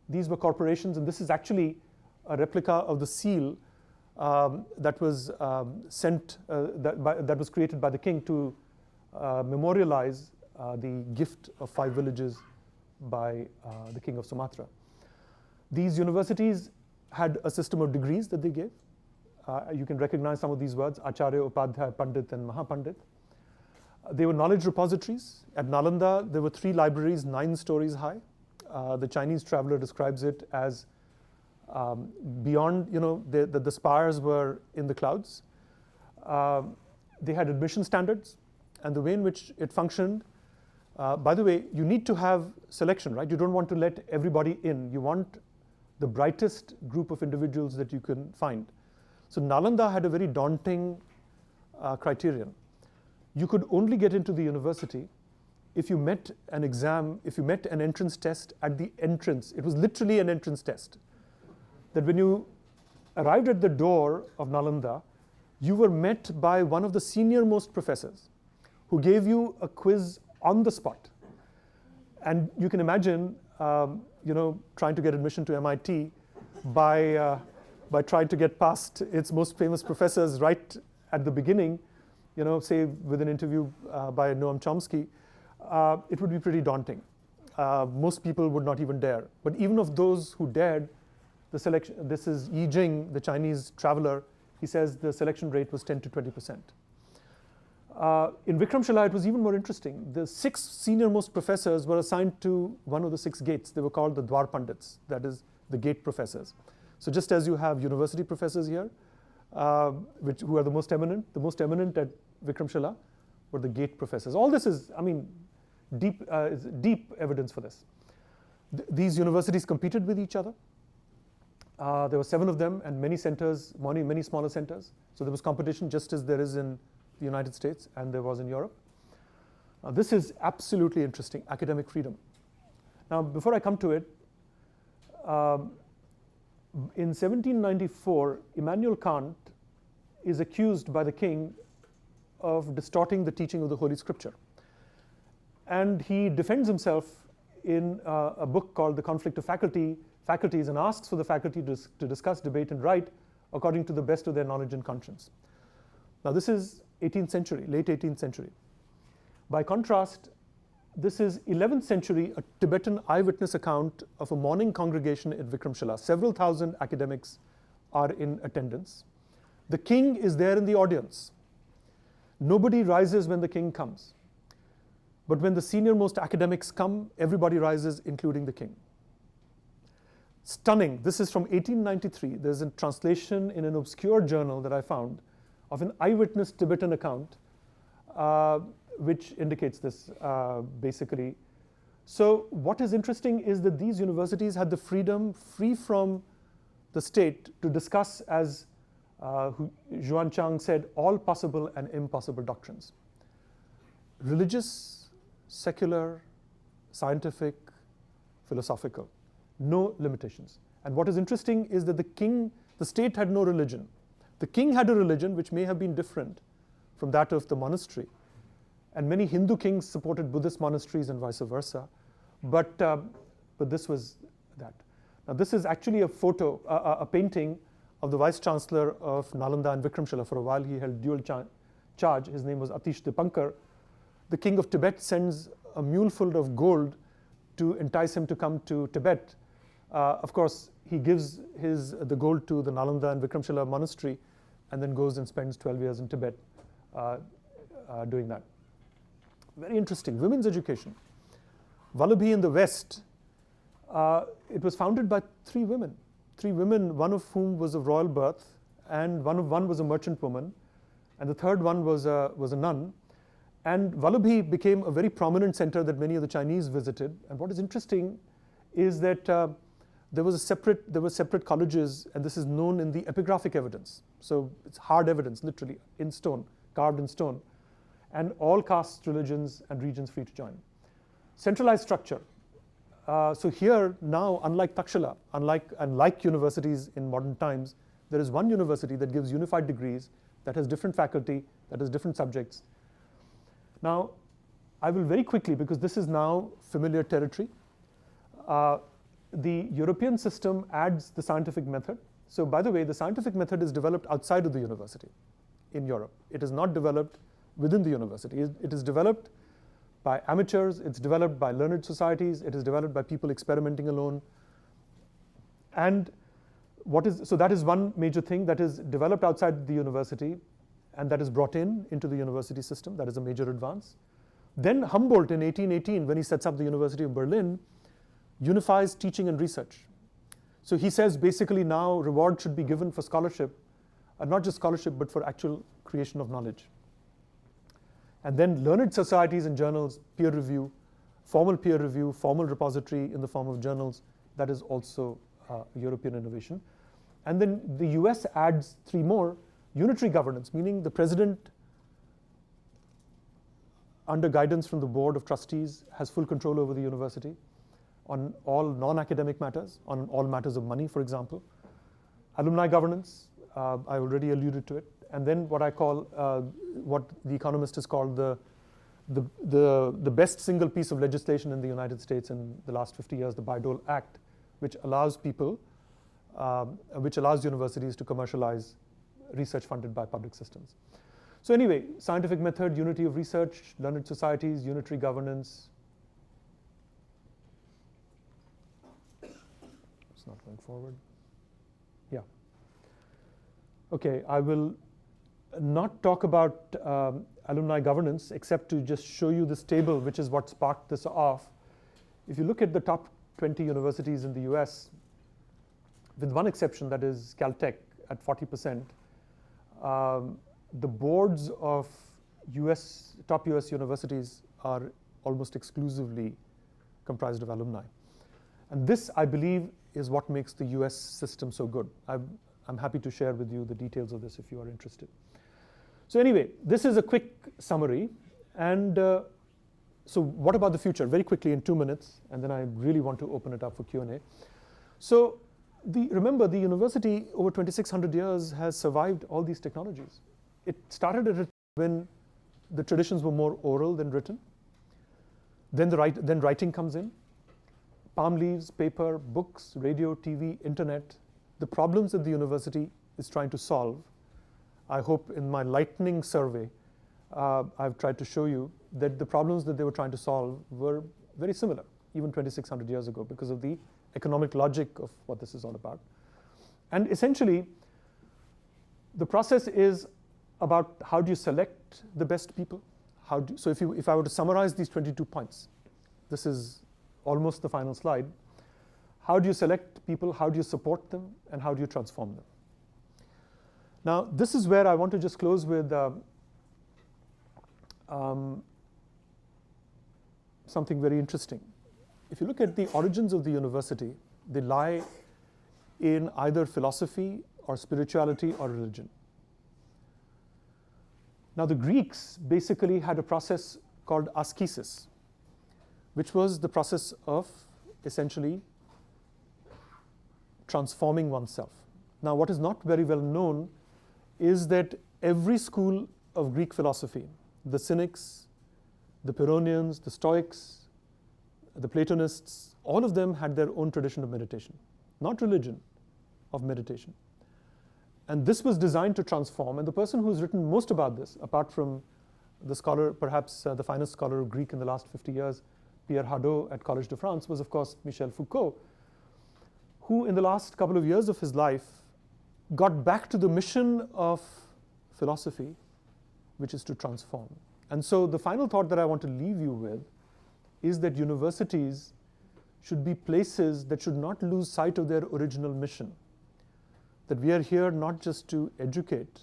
these were corporations, and this is actually a replica of the seal that was that was created by the king to memorialize the gift of 5 villages by the king of Sumatra. These universities had a system of degrees that they gave. You can recognize some of these words: Acharya, Upadhyaya, Pandit, and Mahapandit. They were knowledge repositories. At Nalanda, there were 3 libraries, 9 stories high. The Chinese traveler describes it as beyond, the spires were in the clouds. They had admission standards, and the way in which it functioned. By the way, you need to have selection, right? You don't want to let everybody in. You want the brightest group of individuals that you can find. So Nalanda had a very daunting criterion. You could only get into the university if you met an exam, if you met an entrance test at the entrance. It was literally an entrance test. That when you arrived at the door of Nalanda, you were met by one of the senior-most professors who gave you a quiz on the spot. And you can imagine, trying to get admission to MIT by trying to get past its most famous professors right at the beginning, say with an interview by Noam Chomsky, it would be pretty daunting. Most people would not even dare. But even of those who dared, the selection, this is Yi Jing, the Chinese traveler, he says the selection rate was 10 to 20%. In Vikramshila, it was even more interesting. The 6 senior-most professors were assigned to one of the 6 gates. They were called the Dwar Pandits, that is, the gate professors. So just as you have university professors here, who are the most eminent at Vikramshila were the gate professors. All this is, I mean, deep evidence for this. These universities competed with each other. There were 7 of them and many centers, many smaller centers. So there was competition just as there is in the United States and there was in Europe. This is absolutely interesting, academic freedom. Now, before I come to it, in 1794, Immanuel Kant is accused by the king of distorting the teaching of the Holy Scripture. And he defends himself in a book called The Conflict of Faculties and asks for the faculty to discuss, debate, and write according to the best of their knowledge and conscience. Now, this is 18th century, late 18th century. By contrast, this is 11th century, a Tibetan eyewitness account of a morning congregation at Vikramshila. Several thousand academics are in attendance. The king is there in the audience. Nobody rises when the king comes. But when the senior-most academics come, everybody rises, including the king. Stunning. This is from 1893. There's a translation in an obscure journal that I found of an eyewitness Tibetan account, which indicates this, basically. So what is interesting is that these universities had the freedom, free from the state, to discuss, as Zhuan Chang said, all possible and impossible doctrines. Religious, secular, scientific, philosophical, no limitations. And what is interesting is that the state had no religion. The king had a religion which may have been different from that of the monastery. And many Hindu kings supported Buddhist monasteries and vice versa. But this was that. Now, this is actually a photo, a painting of the vice chancellor of Nalanda and Vikramshila. For a while, he held dual charge. His name was Atish Dipankar. The king of Tibet sends a muleful of gold to entice him to come to Tibet. Of course, he gives the gold to the Nalanda and Vikramshila monastery and then goes and spends 12 years in Tibet doing that. Very interesting. Women's education. Vallabhi in the West, it was founded by 3 women. 3 women, one of whom was of royal birth, and one was a merchant woman, and the third one was a nun. And Vallabhi became a very prominent center that many of the Chinese visited. And what is interesting is that there were separate colleges, and this is known in the epigraphic evidence. So it's hard evidence, literally, in stone, carved in stone. And all castes, religions, and regions free to join. Centralized structure. So here now, unlike Takshila, unlike universities in modern times, there is one university that gives unified degrees, that has different faculty, that has different subjects. Now, I will very quickly, because this is now familiar territory, the European system adds the scientific method. So by the way, the scientific method is developed outside of the university in Europe. It is not developed within the university. It is developed by amateurs, it's developed by learned societies, it is developed by people experimenting alone. And so that is one major thing that is developed outside the university and that is brought into the university system. That is a major advance. Then Humboldt in 1818, when he sets up the University of Berlin, unifies teaching and research. So he says basically now reward should be given for scholarship, not just scholarship, but for actual creation of knowledge. And then learned societies and journals, peer review, formal repository in the form of journals, that is also European innovation. And then the US adds 3 more, unitary governance, meaning the president, under guidance from the board of trustees, has full control over the university on all non-academic matters, on all matters of money, for example. Alumni governance, I already alluded to it. And then what I call, what the economist has called the best single piece of legislation in the United States in the last 50 years, the Bayh-Dole Act, which allows universities to commercialize research funded by public systems. So anyway, scientific method, unity of research, learned societies, unitary governance. It's not going forward. Yeah. Okay, I will not talk about alumni governance except to just show you this table, which is what sparked this off. If you look at the top 20 universities in the US, with one exception, that is Caltech at 40%, the boards of top US universities are almost exclusively comprised of alumni. And this, I believe, is what makes the US system so good. I'm happy to share with you the details of this if you are interested. So anyway, this is a quick summary. And so what about the future? Very quickly in 2 minutes, and then I really want to open it up for Q&A. So remember, the university over 2,600 years has survived all these technologies. It started at a time when the traditions were more oral than written. Then writing comes in. Palm leaves, paper, books, radio, TV, internet. The problems that the university is trying to solve, I hope in my lightning survey, I've tried to show you that the problems that they were trying to solve were very similar, even 2,600 years ago, because of the economic logic of what this is all about. And essentially, the process is about how do you select the best people? So if I were to summarize these 22 points, this is almost the final slide. How do you select people? How do you support them? And how do you transform them? Now, this is where I want to just close with something very interesting. If you look at the origins of the university, they lie in either philosophy or spirituality or religion. Now, the Greeks basically had a process called askesis, which was the process of essentially transforming oneself. Now, what is not very well known is that every school of Greek philosophy, the Cynics, the Pyrrhonians, the Stoics, the Platonists, all of them had their own tradition of meditation, not religion, of meditation. And this was designed to transform. And the person who's written most about this, apart from the scholar, perhaps the finest scholar of Greek in the last 50 years, Pierre Hadot at Collège de France, was of course Michel Foucault, who in the last couple of years of his life got back to the mission of philosophy, which is to transform. And so the final thought that I want to leave you with is that universities should be places that should not lose sight of their original mission. That we are here not just to educate,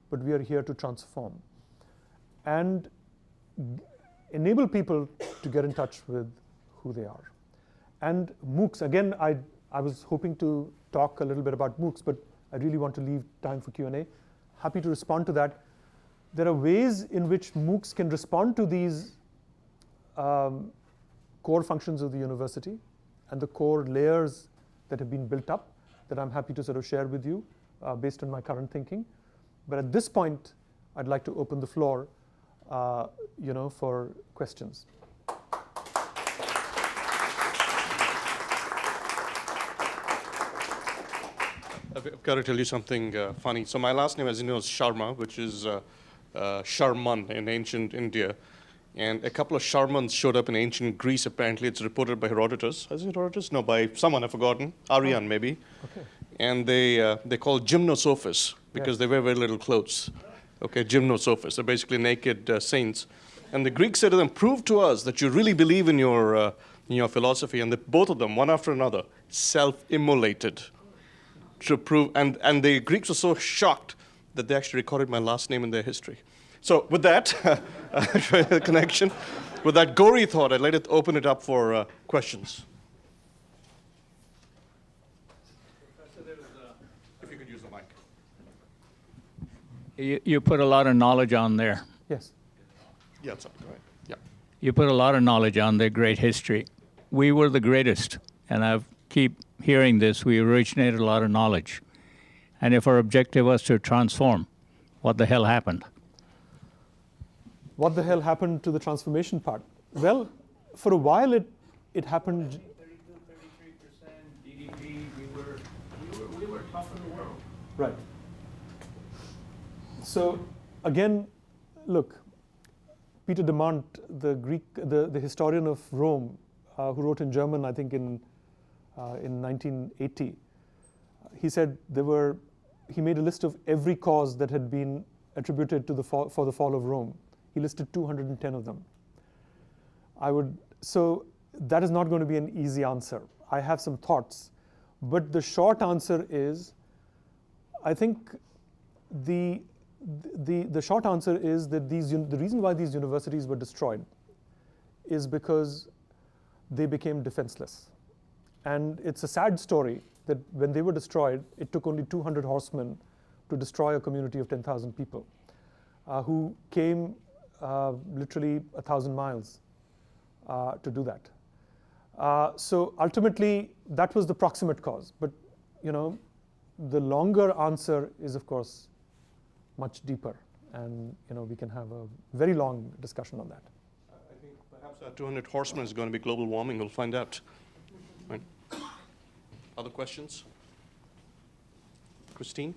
but we are here to transform and enable people to get in touch with who they are. And MOOCs, again, I was hoping to talk a little bit about MOOCs, but I really want to leave time for Q&A. Happy to respond to that. There are ways in which MOOCs can respond to these core functions of the university and the core layers that have been built up that I'm happy to sort of share with you based on my current thinking. But at this point, I'd like to open the floor for questions. I've got to tell you something funny. So my last name, as you know, is Sharma, which is Sharman in ancient India. And a couple of Sharmans showed up in ancient Greece, apparently. It's reported by Herodotus. Is it Herodotus? No, by someone I've forgotten. Arian, maybe. Okay. And they call gymnosophists because they wear very little clothes. Okay, gymnosophists. They're basically naked saints. And the Greeks said to them, prove to us that you really believe in your philosophy. And both of them, one after another, self-immolated to prove. And the Greeks were so shocked that they actually recorded my last name in their history. So with that connection, with that gory thought, I'd like to open it up for questions. Professor, if you could use the mic. You put a lot of knowledge on there. Yes. Yeah, it's up. Go ahead. Yeah. You put a lot of knowledge on their great history. We were the greatest, and I keep hearing this. We originated a lot of knowledge. And if our objective was to transform, what the hell happened? What the hell happened to the transformation part? Well, for a while it happened. 32%, 33% GDP, we were top of the world. Right. So again, look, Peter de Monte, the historian of Rome, who wrote in German, I think in 1980, he said he made a list of every cause that had been attributed to for the fall of Rome. He listed 210 of them. So that is not going to be an easy answer. I have some thoughts, but the short answer is, I think the short answer is that the reason why these universities were destroyed is because they became defenseless. And it's a sad story that when they were destroyed, it took only 200 horsemen to destroy a community of 10,000 people who came literally 1,000 miles to do that. So ultimately, that was the proximate cause. But the longer answer is, of course, much deeper. And we can have a very long discussion on that. I think perhaps that 200 horsemen is going to be global warming. We'll find out. Right. Other questions? Christine?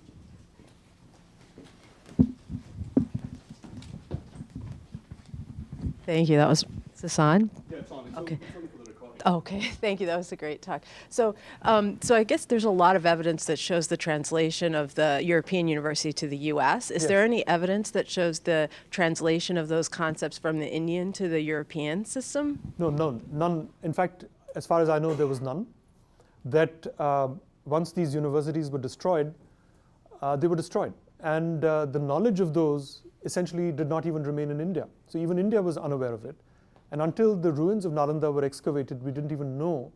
Thank you. Is this on? Yeah, it's on. Okay. It's only for the recording. Okay, thank you. That was a great talk. So I guess there's a lot of evidence that shows the translation of the European university to the U.S. Is there any evidence that shows the translation of those concepts from the Indian to the European system? No, none. In fact, as far as I know, there was none. That once these universities were destroyed, they were destroyed. And the knowledge of those essentially did not even remain in India. So even India was unaware of it. And until the ruins of Nalanda were excavated, we didn't even know.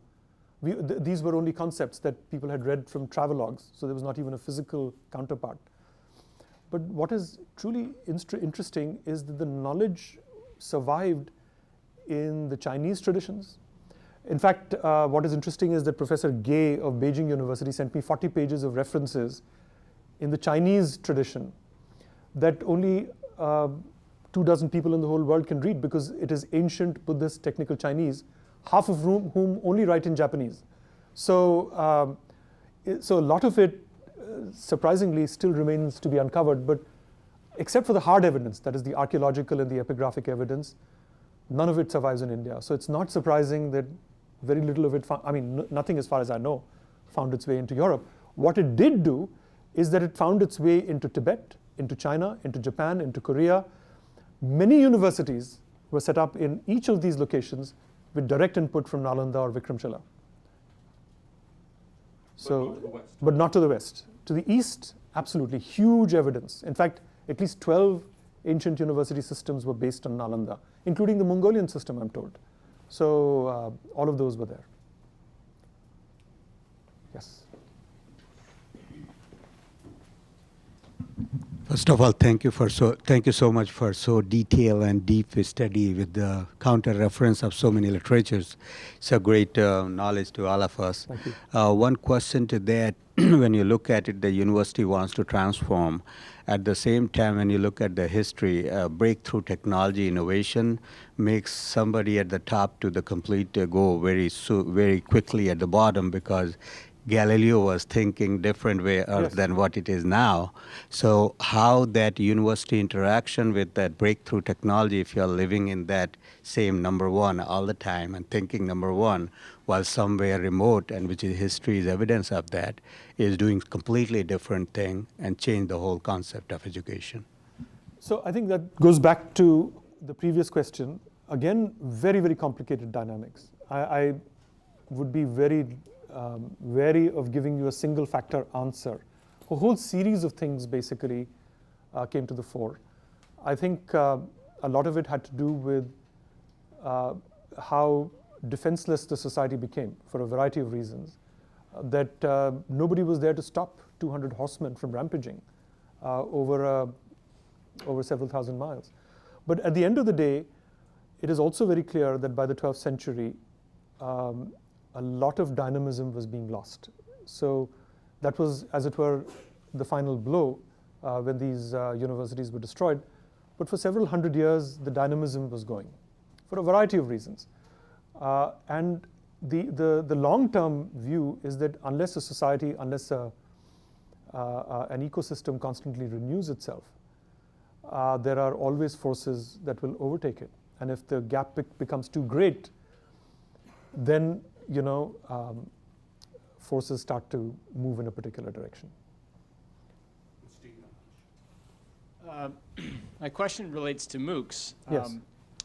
These were only concepts that people had read from travelogues, so there was not even a physical counterpart. But what is truly interesting is that the knowledge survived in the Chinese traditions. In fact, what is interesting is that Professor Gay of Beijing University sent me 40 pages of references in the Chinese tradition that only 24 people in the whole world can read, because it is ancient Buddhist technical Chinese, half of whom only write in Japanese. So a lot of it, surprisingly, still remains to be uncovered. But except for the hard evidence, that is the archaeological and the epigraphic evidence, none of it survives in India. So it's not surprising that very little of it, nothing as far as I know, found its way into Europe. What it did do is that it found its way into Tibet, into China, into Japan, into Korea. Many universities were set up in each of these locations with direct input from Nalanda or Vikramshila. But not to the west. To the east, absolutely huge evidence. In fact, at least 12 ancient university systems were based on Nalanda, including the Mongolian system, I'm told. So all of those were there. Yes. First of all, thank you so much for so detailed and deep study with the counter reference of so many literatures. It's a great knowledge to all of us. Thank you. One question to that: when you look at it, the university wants to transform. At the same time, when you look at the history, breakthrough technology innovation makes somebody at the top to the complete go very quickly at the bottom, because Galileo was thinking different way than what it is now. So how that university interaction with that breakthrough technology, if you're living in that same number one all the time and thinking number one, while somewhere remote, and which is history is evidence of that, is doing completely different thing and change the whole concept of education. So I think that goes back to the previous question. Again, very, very complicated dynamics. I would be very wary of giving you a single factor answer. A whole series of things basically came to the fore. I think a lot of it had to do with how defenseless the society became for a variety of reasons. That nobody was there to stop 200 horsemen from rampaging over several thousand miles. But at the end of the day, it is also very clear that by the 12th century, a lot of dynamism was being lost. So that was, as it were, the final blow when these universities were destroyed. But for several hundred years, the dynamism was going for a variety of reasons. And the long-term view is that unless a society, unless an ecosystem constantly renews itself, there are always forces that will overtake it. And if the gap becomes too great, then forces start to move in a particular direction. My question relates to MOOCs. Yes.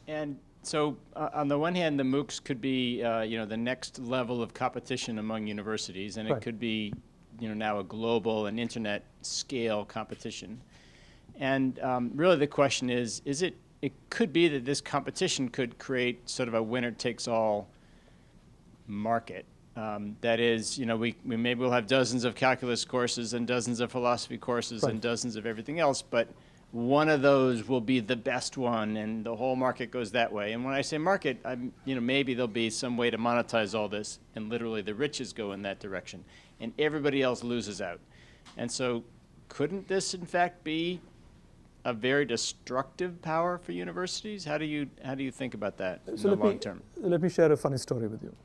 And so on the one hand, the MOOCs could be the next level of competition among universities, and Right. it could be now a global and internet scale competition. And really the question is it could be that this competition could create sort of a winner-takes-all market. That is, we maybe we'll have dozens of calculus courses and dozens of philosophy courses Right. and dozens of everything else, but one of those will be the best one, and the whole market goes that way. And when I say market, maybe there'll be some way to monetize all this, and literally the riches go in that direction, and everybody else loses out. And so, couldn't this in fact be a very destructive power for universities? How do you think about that in the long term? Let me share a funny story with you.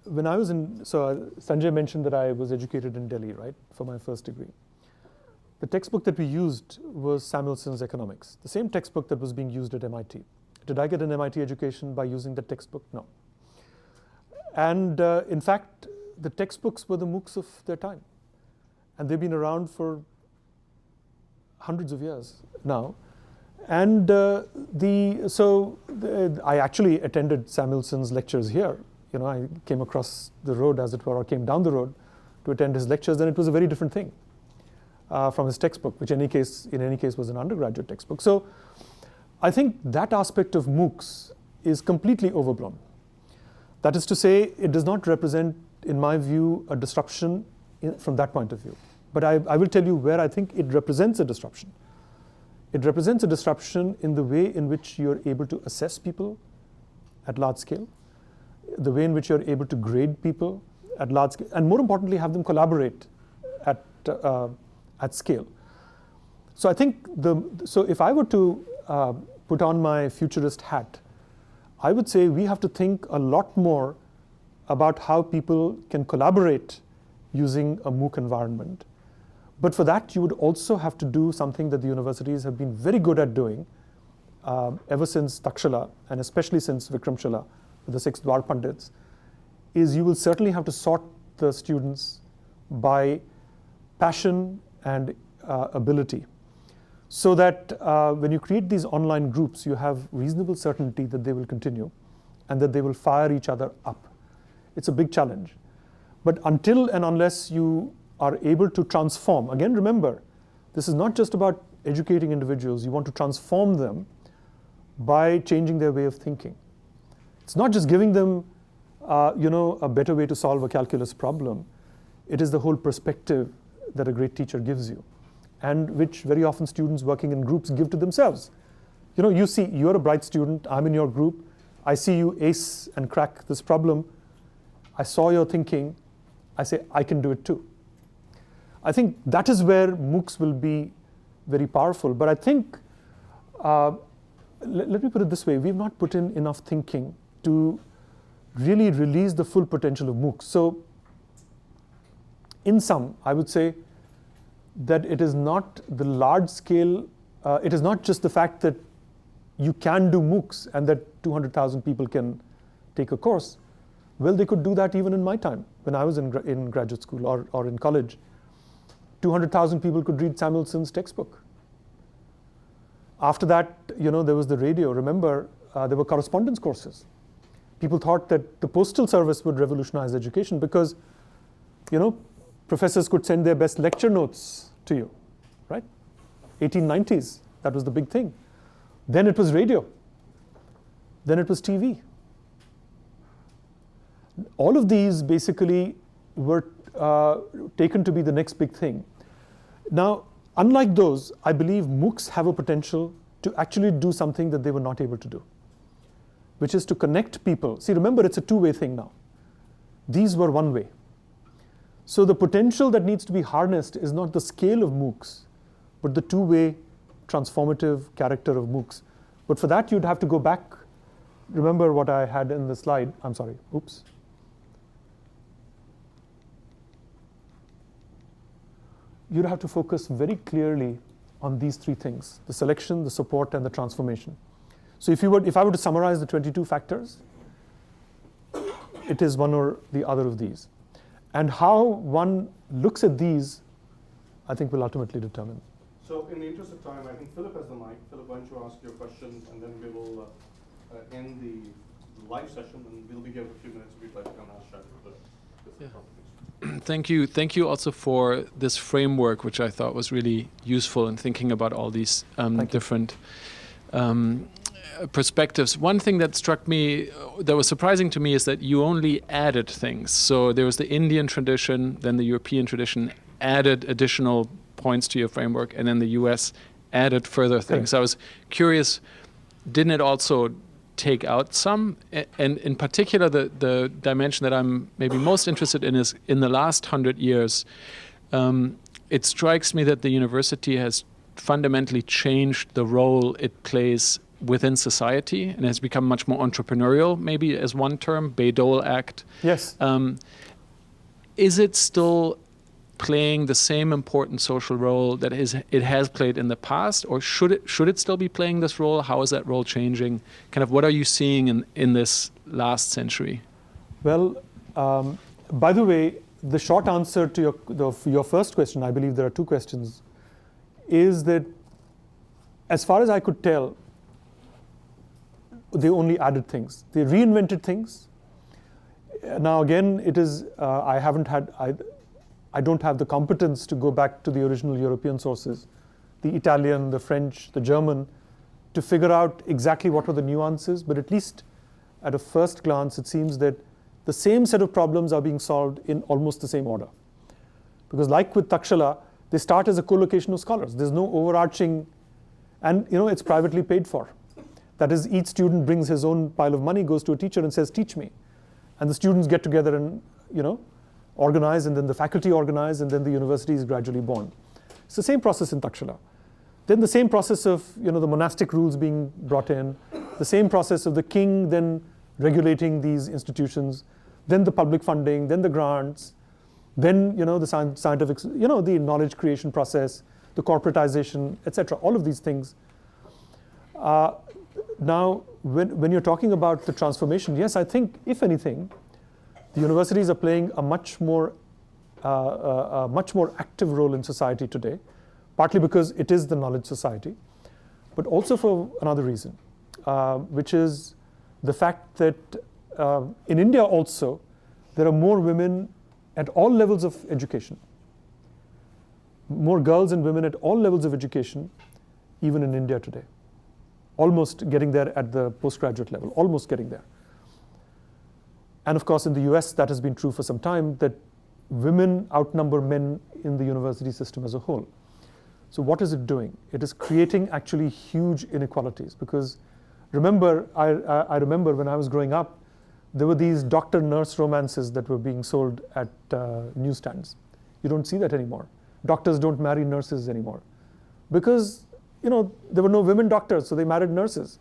When I was Sanjay mentioned that I was educated in Delhi, right, for my first degree. The textbook that we used was Samuelson's Economics, the same textbook that was being used at MIT. Did I get an MIT education by using that textbook? No. And in fact, the textbooks were the MOOCs of their time. And they've been around for hundreds of years now. And I actually attended Samuelson's lectures here. I came across the road, as it were, or came down the road to attend his lectures, and it was a very different thing from his textbook, which in any case was an undergraduate textbook. So I think that aspect of MOOCs is completely overblown. That is to say, it does not represent, in my view, a disruption from that point of view. But I will tell you where I think it represents a disruption. It represents a disruption in the way in which you're able to assess people at large scale, the way in which you're able to grade people at large scale, and more importantly, have them collaborate at scale. So I think if I were to put on my futurist hat, I would say we have to think a lot more about how people can collaborate using a MOOC environment. But for that, you would also have to do something that the universities have been very good at doing ever since Takshila, and especially since Vikramshila, the 6 Dwar Pandits, is you will certainly have to sort the students by passion and ability. So that when you create these online groups, you have reasonable certainty that they will continue and that they will fire each other up. It's a big challenge. But until and unless you are able to transform, again, remember, this is not just about educating individuals. You want to transform them by changing their way of thinking. It's not just giving them a better way to solve a calculus problem. It is the whole perspective that a great teacher gives you, and which very often students working in groups give to themselves. You see, you're a bright student, I'm in your group, I see you ace and crack this problem, I saw your thinking, I say, I can do it too. I think that is where MOOCs will be very powerful. But I think, let me put it this way, we've not put in enough thinking to really release the full potential of MOOCs. So in sum, I would say that it is not the large scale, it is not just the fact that you can do MOOCs and that 200,000 people can take a course. Well, they could do that even in my time when I was in graduate school or in college. 200,000 people could read Samuelson's textbook. After that, there was the radio. Remember, there were correspondence courses. People thought that the postal service would revolutionize education because, professors could send their best lecture notes to you, right? 1890s, that was the big thing. Then it was radio. Then it was TV. All of these basically were taken to be the next big thing. Now, unlike those, I believe MOOCs have a potential to actually do something that they were not able to do, which is to connect people. See, remember, it's a two-way thing now. These were one way. So the potential that needs to be harnessed is not the scale of MOOCs, but the two-way transformative character of MOOCs. But for that, you'd have to go back. Remember what I had in the slide. I'm sorry. Oops. You'd have to focus very clearly on these three things: the selection, the support, and the transformation. So if I were to summarize the 22 factors, it is one or the other of these. And how one looks at these, I think, will ultimately determine. So in the interest of time, I think Philip has the mic. Philip, why don't you ask your questions, and then we will end the live session, and we'll be here for a few minutes if you'd like to come and ask Shailendra the Thank you. Thank you also for this framework, which I thought was really useful in thinking about all these different perspectives. One thing that struck me, that was surprising to me, is that you only added things. So there was the Indian tradition, then the European tradition added additional points to your framework, and then the US added further things. So I was curious, didn't it also take out some? And in particular, the dimension that I'm maybe most interested in is in the last 100 years, it strikes me that the university has fundamentally changed the role it plays within society and has become much more entrepreneurial, maybe as one term, Bayh-Dole Act. Yes. Is it still playing the same important social role that it has played in the past, or should it still be playing this role? How is that role changing? Kind of what are you seeing in this last century? Well, by the way, the short answer to your first question, I believe there are two questions, is that as far as I could tell, they only added things. They reinvented things. Now again, it is I don't have the competence to go back to the original European sources, the Italian, the French, the German, to figure out exactly what were the nuances, but at least at a first glance, it seems that the same set of problems are being solved in almost the same order. Because like with Takshala, they start as a co-location of scholars. There's no overarching, and it's privately paid for. That is, each student brings his own pile of money, goes to a teacher and says, teach me. And the students get together and, organize, and then the faculty organize, and then the university is gradually born. It's the same process in Takshala. Then the same process of the monastic rules being brought in, the same process of the king then regulating these institutions, then the public funding, then the grants, then the scientific, the knowledge creation process, the corporatization, etc. All of these things. Now, when you're talking about the transformation, yes, I think if anything, the universities are playing a much more active role in society today, partly because it is the knowledge society, but also for another reason, which is the fact that in India also, there are more women at all levels of education, more girls and women at all levels of education, even in India today. Almost getting there at the postgraduate level, almost getting there. And of course, in the US, that has been true for some time, that women outnumber men in the university system as a whole. So what is it doing? It is creating actually huge inequalities, because remember, I remember when I was growing up, there were these doctor-nurse romances that were being sold at newsstands. You don't see that anymore. Doctors don't marry nurses anymore, because there were no women doctors, so they married nurses.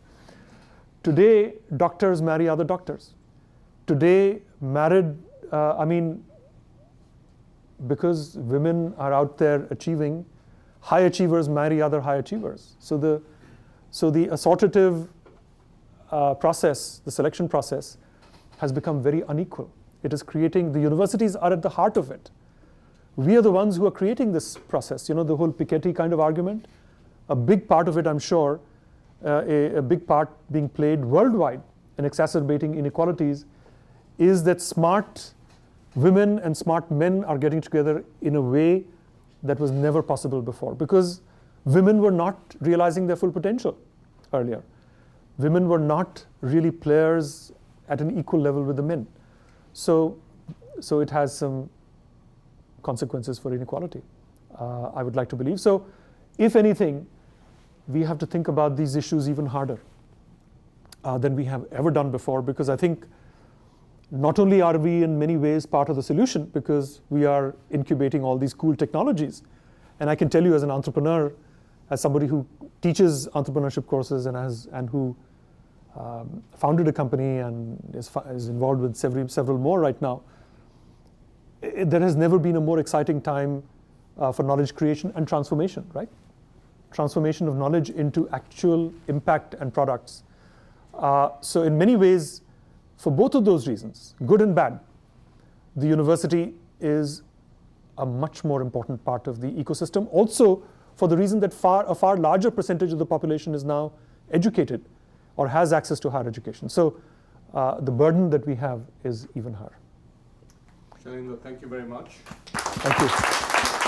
Today, doctors marry other doctors. Today, because women are out there achieving, high achievers marry other high achievers. So the assortative process, the selection process, has become very unequal. It is creating, the universities are at the heart of it. We are the ones who are creating this process. The whole Piketty kind of argument. A big part of it, I'm sure, a big part being played worldwide in exacerbating inequalities, is that smart women and smart men are getting together in a way that was never possible before, because women were not realizing their full potential earlier. Women were not really players at an equal level with the men. So it has some consequences for inequality, I would like to believe. So if anything, we have to think about these issues even harder than we have ever done before, because I think not only are we in many ways part of the solution, because we are incubating all these cool technologies. And I can tell you as an entrepreneur, as somebody who teaches entrepreneurship courses and who founded a company and is involved with several more right now, there has never been a more exciting time for knowledge creation and transformation, right? Transformation of knowledge into actual impact and products. So in many ways, for both of those reasons, good and bad, the university is a much more important part of the ecosystem. Also, for the reason that a far larger percentage of the population is now educated or has access to higher education. So the burden that we have is even higher. Shailendra, thank you very much. Thank you.